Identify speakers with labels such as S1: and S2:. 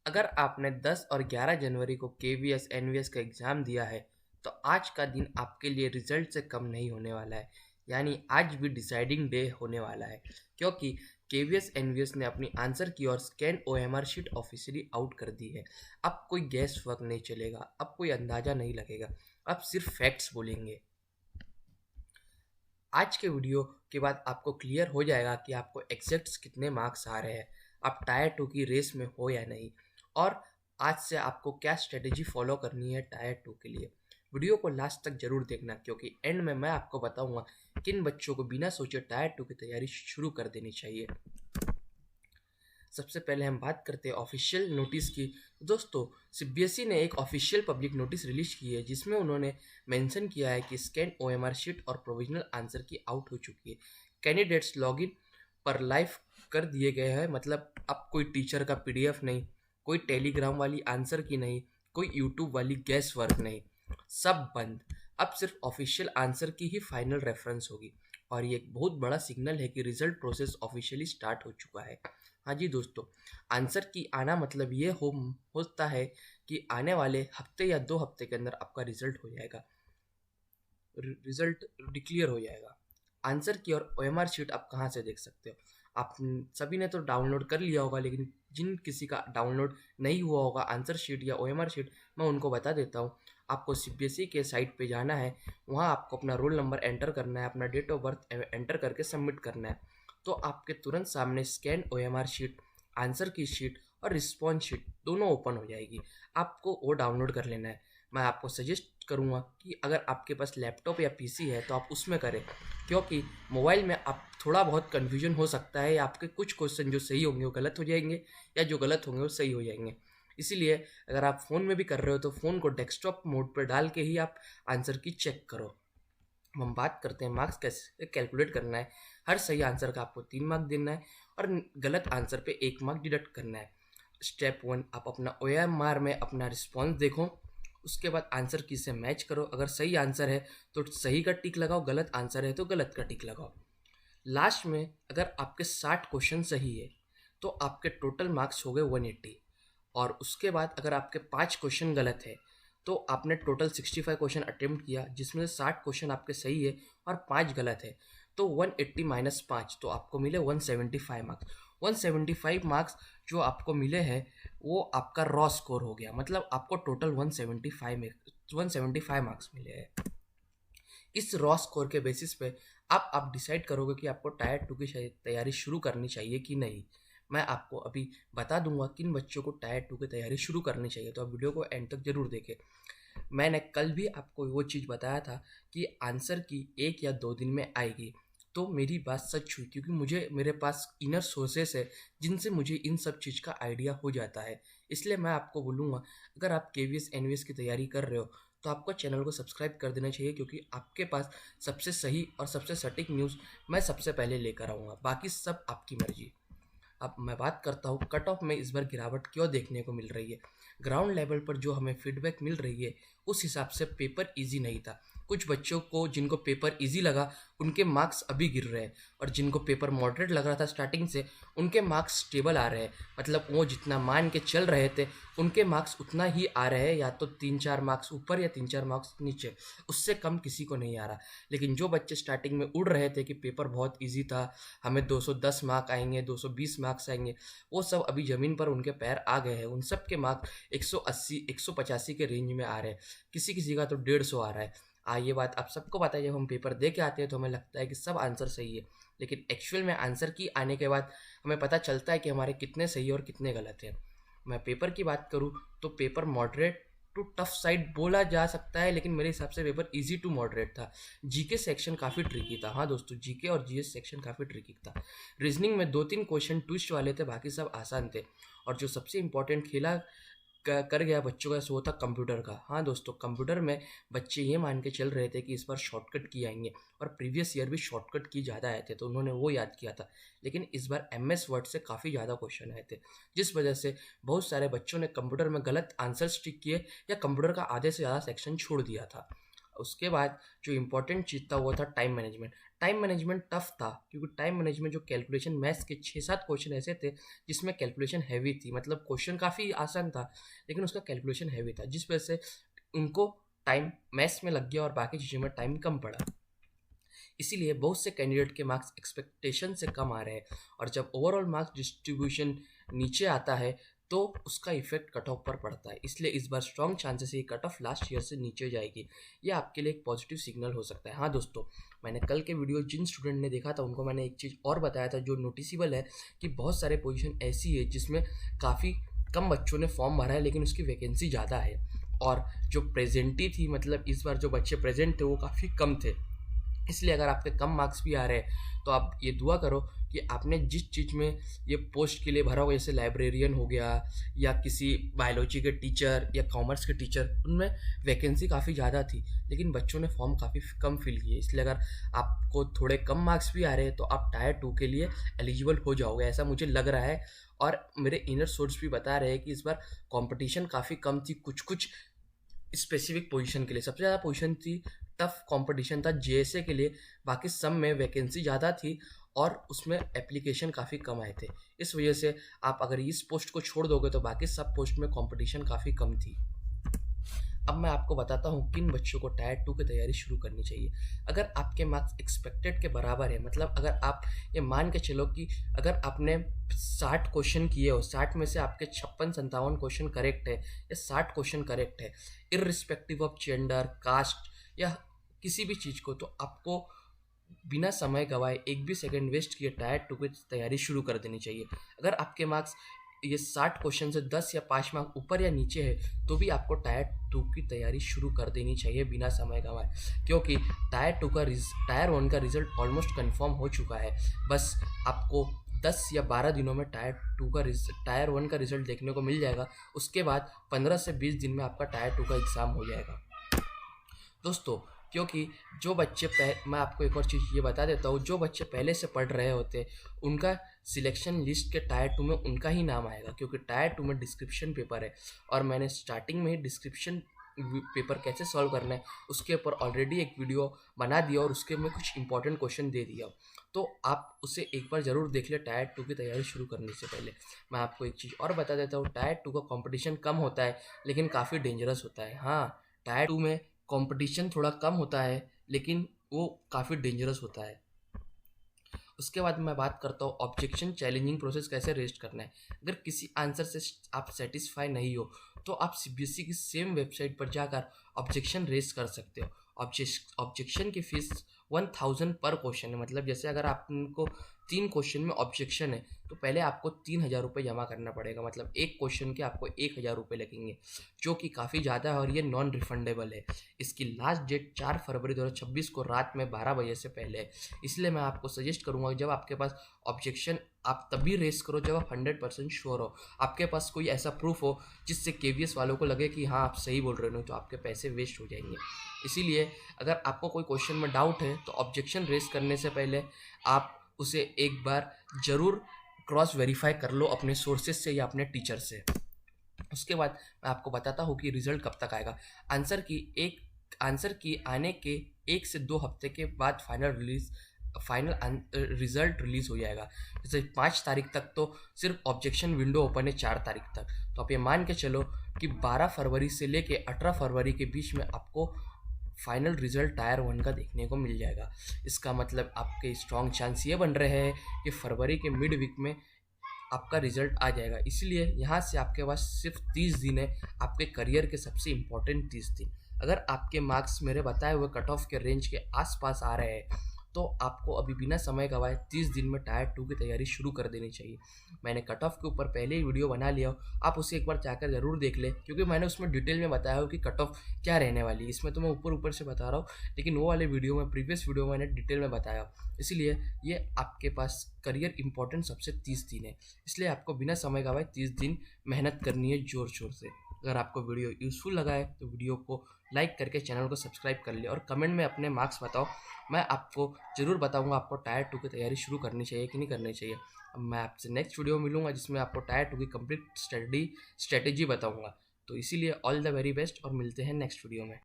S1: अगर आपने 10 और 11 जनवरी को केवीएस एनवीएस का एग्ज़ाम दिया है तो आज का दिन आपके लिए रिजल्ट से कम नहीं होने वाला है। यानी आज भी डिसाइडिंग डे होने वाला है, क्योंकि केवीएस एनवीएस ने अपनी आंसर की और scan OMR sheet officially out कर दी है। अब कोई गैस वर्क नहीं चलेगा, अब कोई अंदाज़ा नहीं लगेगा, अब सिर्फ फैक्ट्स बोलेंगे। आज के वीडियो के बाद आपको क्लियर हो जाएगा कि आपको एग्जैक्ट कितने मार्क्स आ रहे हैं, आप टायर 2 की रेस में हो या नहीं, और आज से आपको क्या स्ट्रेटेजी फॉलो करनी है टायर 2 के लिए। वीडियो को लास्ट तक जरूर देखना, क्योंकि एंड में मैं आपको बताऊंगा किन बच्चों को बिना सोचे टायर 2 की तैयारी शुरू कर देनी चाहिए। सबसे पहले हम बात करते हैं ऑफिशियल नोटिस की। दोस्तों, सीबीएसई ने एक ऑफिशियल पब्लिक नोटिस रिलीज की है जिसमें उन्होंने मेंशन किया है कि स्कैन ओएमआर शीट और प्रोविजनल आंसर की आउट हो चुकी है। कैंडिडेट्स लॉगिन पर लाइव कर दिए गए हैं, मतलब अब कोई टीचर का पीडीएफ नहीं, कोई टेलीग्राम वाली आंसर की नहीं, कोई यूट्यूब वाली गैस वर्क नहीं, सब बंद। अब सिर्फ ऑफिशियल आंसर की ही फाइनल रेफरेंस होगी, और ये एक बहुत बड़ा सिग्नल है कि रिजल्ट प्रोसेस ऑफिशियली स्टार्ट हो चुका है। हाँ जी दोस्तों, आंसर की आना मतलब ये होता है कि आने वाले हफ्ते या 2 हफ्ते के अंदर आपका रिजल्ट हो जाएगा, रिजल्ट डिक्लेयर हो जाएगा। आंसर की और ओएमआर शीट आप कहाँ से देख सकते हो? आप सभी ने तो डाउनलोड कर लिया होगा, लेकिन जिन किसी का डाउनलोड नहीं हुआ होगा आंसर शीट या ओएमआर शीट, मैं उनको बता देता हूँ। आपको सीबीएसई के साइट पे जाना है, वहाँ आपको अपना रोल नंबर एंटर करना है, अपना डेट ऑफ बर्थ एंटर करके सबमिट करना है। तो आपके तुरंत सामने स्कैन ओएमआर शीट, आंसर की शीट और रिस्पॉन्स शीट दोनों ओपन हो जाएगी। आपको वो डाउनलोड कर लेना है। मैं आपको सजेस्ट करूँगा कि अगर आपके पास लैपटॉप या पीसी है तो आप उसमें करें, क्योंकि मोबाइल में आप थोड़ा बहुत कन्फ्यूजन हो सकता है, या आपके कुछ क्वेश्चन जो सही होंगे वो गलत हो जाएंगे, या जो गलत होंगे वो सही हो जाएंगे। इसीलिए अगर आप फ़ोन में भी कर रहे हो तो फ़ोन को डेस्कटॉप मोड पर डाल के ही आप आंसर की चेक करो। हम बात करते हैं मार्क्स कैसे कैलकुलेट करना है। हर सही आंसर का आपको 3 मार्क देना है और गलत आंसर पे 1 मार्क डिडक्ट करना है। स्टेप 1, आप अपना ओएमआर में अपना रिस्पॉन्स देखो, उसके बाद आंसर की से मैच करो। अगर सही आंसर है तो सही का टिक लगाओ, गलत आंसर है तो गलत का टिक लगाओ। लास्ट में अगर आपके 60 क्वेश्चन सही है तो आपके टोटल मार्क्स हो गए 180, और उसके बाद अगर आपके 5 क्वेश्चन गलत है तो आपने टोटल 65 क्वेश्चन अटेम्प्ट किया, जिसमें से 60 क्वेश्चन आपके सही है और 5 गलत है, तो 180 माइनस 5 तो आपको मिले 175 मार्क्स। 175 मार्क्स जो आपको मिले हैं वो आपका रॉ स्कोर हो गया, मतलब आपको टोटल 175 मार्क्स मिले हैं। इस रॉ स्कोर के बेसिस पे आप डिसाइड करोगे कि आपको टायर 2 की तैयारी शुरू करनी चाहिए कि नहीं। मैं आपको अभी बता दूंगा किन बच्चों को टायर 2 की तैयारी शुरू करनी चाहिए, तो आप वीडियो को एंड तक जरूर देखें। मैंने कल भी आपको वो चीज़ बताया था कि आंसर की 1 या 2 दिन में आएगी, तो मेरी बात सच हुई, क्योंकि मेरे पास इनर सोर्सेस है जिनसे मुझे इन सब चीज़ का आइडिया हो जाता है। इसलिए मैं आपको बोलूँगा, अगर आप केवीएस एनवीएस की तैयारी कर रहे हो तो आपको चैनल को सब्सक्राइब कर देना चाहिए, क्योंकि आपके पास सबसे सही और सबसे सटीक न्यूज़ मैं सबसे पहले लेकर आऊँगा। बाकी सब आपकी मर्जी। अब मैं बात करता हूँ कट ऑफ में इस बार गिरावट क्यों देखने को मिल रही है। ग्राउंड लेवल पर जो हमें फीडबैक मिल रही है उस हिसाब से पेपर इजी नहीं था। कुछ बच्चों को जिनको पेपर इजी लगा उनके मार्क्स अभी गिर रहे हैं, और जिनको पेपर मॉडरेट लग रहा था स्टार्टिंग से उनके मार्क्स स्टेबल आ रहे हैं। मतलब वो जितना मान के चल रहे थे उनके मार्क्स उतना ही आ रहे हैं, या तो 3-4 मार्क्स ऊपर या 3-4 मार्क्स नीचे, उससे कम किसी को नहीं आ रहा। लेकिन जो बच्चे स्टार्टिंग में उड़ रहे थे कि पेपर बहुत ईजी था, हमें 210 मार्क आएंगे, 220 मार्क्स आएंगे, वो सब अभी ज़मीन पर उनके पैर आ गए हैं। उन सब के मार्क्स 180 185 के रेंज में आ रहे हैं, किसी किसी का तो 150 आ रहा है। ये बात आप सबको पता है, जब हम पेपर दे के आते हैं तो हमें लगता है कि सब आंसर सही है, लेकिन एक्चुअल में आंसर की आने के बाद हमें पता चलता है कि हमारे कितने सही और कितने गलत हैं। मैं पेपर की बात करूँ तो paper moderate to tough side बोला जा सकता है, लेकिन मेरे हिसाब से पेपर इजी टू मॉडरेट था। जीके सेक्शन काफ़ी ट्रिकी था। हाँ दोस्तों, जीके और जीएस सेक्शन काफ़ी ट्रिकी था। रीजनिंग में 2-3 क्वेश्चन ट्विस्ट वाले थे, बाकी सब आसान थे। और जो सबसे इम्पोर्टेंट खेला कर गया बच्चों का, वो था कंप्यूटर का। हाँ दोस्तों, कंप्यूटर में बच्चे ये मान के चल रहे थे कि इस बार शॉर्टकट की आएंगे, और प्रीवियस ईयर भी शॉर्टकट की ज़्यादा आए थे तो उन्होंने वो याद किया था। लेकिन इस बार एमएस वर्ड से काफ़ी ज़्यादा क्वेश्चन आए थे, जिस वजह से बहुत सारे बच्चों ने कंप्यूटर में गलत आंसर स्टिक किए, या कंप्यूटर का आधे से ज़्यादा सेक्शन छोड़ दिया था। उसके बाद जो इम्पोर्टेंट चीज़ था वो था time management. Time management tough था क्योंकि टाइम मैनेजमेंट जो कैलकुलेशन मैथ्स के 6-7 क्वेश्चन ऐसे थे जिसमें कैलकुलेशन हैवी थी, मतलब क्वेश्चन काफ़ी आसान था लेकिन उसका कैलकुलेशन हैवी था, जिस वजह से उनको टाइम मैथ्स में लग गया और बाकी चीज़ों में टाइम कम पड़ा। इसीलिए बहुत से कैंडिडेट के मार्क्स एक्सपेक्टेशन से कम आ रहे हैं और जब ओवरऑल मार्क्स डिस्ट्रीब्यूशन नीचे आता है तो उसका इफेक्ट कट ऑफ पर पड़ता है। इसलिए इस बार स्ट्रॉन्ग चांसेस है कट ऑफ लास्ट ईयर से नीचे जाएगी। ये आपके लिए एक पॉजिटिव सिग्नल हो सकता है। हाँ दोस्तों, मैंने कल के वीडियो जिन स्टूडेंट ने देखा था उनको मैंने एक चीज़ और बताया था जो नोटिसेबल है कि बहुत सारे पोजीशन ऐसी है जिसमें काफ़ी कम बच्चों ने फॉर्म भरा है लेकिन उसकी वैकेंसी ज़्यादा है, और जो प्रेजेंटी थी, मतलब इस बार जो बच्चे प्रेजेंट थे वो काफ़ी कम थे। इसलिए अगर आपके कम मार्क्स भी आ रहे हैं तो आप ये दुआ करो कि आपने जिस चीज़ में ये पोस्ट के लिए भरा होगा, जैसे लाइब्रेरियन हो गया या किसी बायोलॉजी के टीचर या कॉमर्स के टीचर, उनमें वैकेंसी काफ़ी ज़्यादा थी लेकिन बच्चों ने फॉर्म काफ़ी कम फिल किए। इसलिए अगर आपको थोड़े कम मार्क्स भी आ रहे हैं तो आप टायर 2 के लिए एलिजिबल हो जाओगे, ऐसा मुझे लग रहा है। और मेरे इनर सोर्स भी बता रहे हैं कि इस बार कंपटीशन काफ़ी कम थी कुछ कुछ स्पेसिफिक पोजीशन के लिए। सबसे ज़्यादा पोजीशन थी, टफ कंपटीशन था जेएसए के लिए, बाकी सब में वैकेंसी ज़्यादा थी और उसमें एप्लीकेशन काफ़ी कम आए थे। इस वजह से आप अगर इस पोस्ट को छोड़ दोगे तो बाकी सब पोस्ट में कंपटीशन काफ़ी कम थी। अब मैं आपको बताता हूँ किन बच्चों को टायर 2 की तैयारी शुरू करनी चाहिए। अगर आपके मार्क्स एक्सपेक्टेड के बराबर है, मतलब अगर आप ये मान के चलो कि अगर आपने 60 क्वेश्चन किए हो, 60 में से आपके 56-57 क्वेश्चन करेक्ट है या 60 क्वेश्चन करेक्ट है, इर्रिस्पेक्टिव ऑफ जेंडर, कास्ट या किसी भी चीज़ को, तो आपको बिना समय गवाए एक भी सेकंड वेस्ट किए टायर 2 की तैयारी शुरू कर देनी चाहिए। अगर आपके मार्क्स ये 60 क्वेश्चन से 10 या 5 मार्क ऊपर या नीचे है तो भी आपको टायर 2 की तैयारी शुरू कर देनी चाहिए बिना समय गंवाए, क्योंकि टायर 1 का रिजल्ट ऑलमोस्ट कंफर्म हो चुका है। बस आपको 10 या 12 दिनों में टायर 1 का रिजल्ट देखने को मिल जाएगा। उसके बाद 15 से 20 दिन में आपका टायर 2 का एग्ज़ाम हो जाएगा दोस्तों। क्योंकि जो बच्चे मैं आपको एक और चीज़ ये बता देता हूँ, जो बच्चे पहले से पढ़ रहे होते उनका सिलेक्शन लिस्ट के टायर 2 में उनका ही नाम आएगा, क्योंकि टायर 2 में डिस्क्रिप्शन पेपर है और मैंने स्टार्टिंग में ही डिस्क्रिप्शन पेपर कैसे सॉल्व करना है उसके ऊपर ऑलरेडी एक वीडियो बना दिया और उसके में कुछ इंपॉर्टेंट क्वेश्चन दे दिया, तो आप उसे एक बार ज़रूर देख ले टायर 2 की तैयारी शुरू करने से पहले। मैं आपको एक चीज़ और बता देता हूँ, टायर 2 का कंपटीशन कम होता है लेकिन काफ़ी डेंजरस होता है। हाँ, टायर 2 में कंपटीशन थोड़ा कम होता है लेकिन वो काफ़ी डेंजरस होता है। उसके बाद मैं बात करता हूँ ऑब्जेक्शन चैलेंजिंग प्रोसेस कैसे रेस्ट करना है। अगर किसी आंसर से आप सेटिस्फाई नहीं हो तो आप सीबीएसई की सेम वेबसाइट पर जाकर ऑब्जेक्शन रेज कर सकते हो। ऑब्जेक्शन की फीस 1000 पर क्वेश्चन है, मतलब जैसे अगर आपको 3 क्वेश्चन में ऑब्जेक्शन है तो पहले आपको 3000 रुपये जमा करना पड़ेगा, मतलब एक क्वेश्चन के आपको 1000 रुपये लगेंगे, जो कि काफ़ी ज़्यादा है और ये नॉन रिफंडेबल है। इसकी लास्ट डेट 4 फरवरी 2026 को रात में 12 बजे से पहले है। इसलिए मैं आपको सजेस्ट करूँगा जब आपके पास ऑब्जेक्शन, आप तभी रेस करो जब आप 100% श्योर हो, आपके पास कोई ऐसा प्रूफ हो जिससे केवीएस वालों को लगे कि हाँ आप सही बोल रहे हो, तो आपके पैसे वेस्ट हो जाएंगे। इसीलिए अगर आपको कोई क्वेश्चन में डाउट है तो ऑब्जेक्शन रेस करने से पहले आप उसे एक बार ज़रूर क्रॉस वेरीफाई कर लो अपने सोर्सेज से या अपने टीचर से। उसके बाद मैं आपको बताता हूँ कि रिज़ल्ट कब तक आएगा। आंसर की आने के 1 से 2 हफ्ते के बाद फाइनल रिज़ल्ट रिलीज़ हो जाएगा। जैसे 5 तारीख तक तो सिर्फ ऑब्जेक्शन विंडो ओपन है, 4 तारीख तक, तो आप ये मान के चलो कि 12 फरवरी से लेके 18 फरवरी के बीच में आपको फाइनल रिजल्ट टायर 1 का देखने को मिल जाएगा। इसका मतलब आपके स्ट्रॉन्ग चांस ये बन रहे हैं कि फरवरी के मिड वीक में आपका रिजल्ट आ जाएगा। इसलिए यहाँ से आपके पास सिर्फ 30 दिन है, आपके करियर के सबसे इम्पोर्टेंट 30 दिन। अगर आपके मार्क्स मेरे बताए हुए कट ऑफ के रेंज के आसपास आ रहे हैं तो आपको अभी बिना समय गवाए 30 दिन में टायर 2 की तैयारी शुरू कर देनी चाहिए। मैंने कट ऑफ के ऊपर पहले ही वीडियो बना लिया, आप उसे एक बार जाकर ज़रूर देख लें, क्योंकि मैंने उसमें डिटेल में बताया हो कि कट ऑफ क्या रहने वाली है। इसमें तो मैं ऊपर ऊपर से बता रहा हूँ, लेकिन वो वाले वीडियो में, प्रीवियस वीडियो में मैंने डिटेल में बताया। इसलिए ये आपके पास करियर इंपॉर्टेंट सबसे 30 दिन है, इसलिए आपको बिना समय गवाए 30 दिन मेहनत करनी है ज़ोर शोर से। अगर आपको वीडियो यूज़फुल लगा है तो वीडियो को लाइक करके चैनल को सब्सक्राइब कर ले और कमेंट में अपने मार्क्स बताओ। मैं आपको ज़रूर बताऊंगा आपको टायर 2 की तैयारी शुरू करनी चाहिए कि नहीं करनी चाहिए। अब मैं आपसे नेक्स्ट वीडियो में मिलूंगा जिसमें आपको टायर 2 की कंप्लीट स्ट्रेटेजी बताऊंगा। तो इसीलिए ऑल द वेरी बेस्ट और मिलते हैं नेक्स्ट वीडियो में।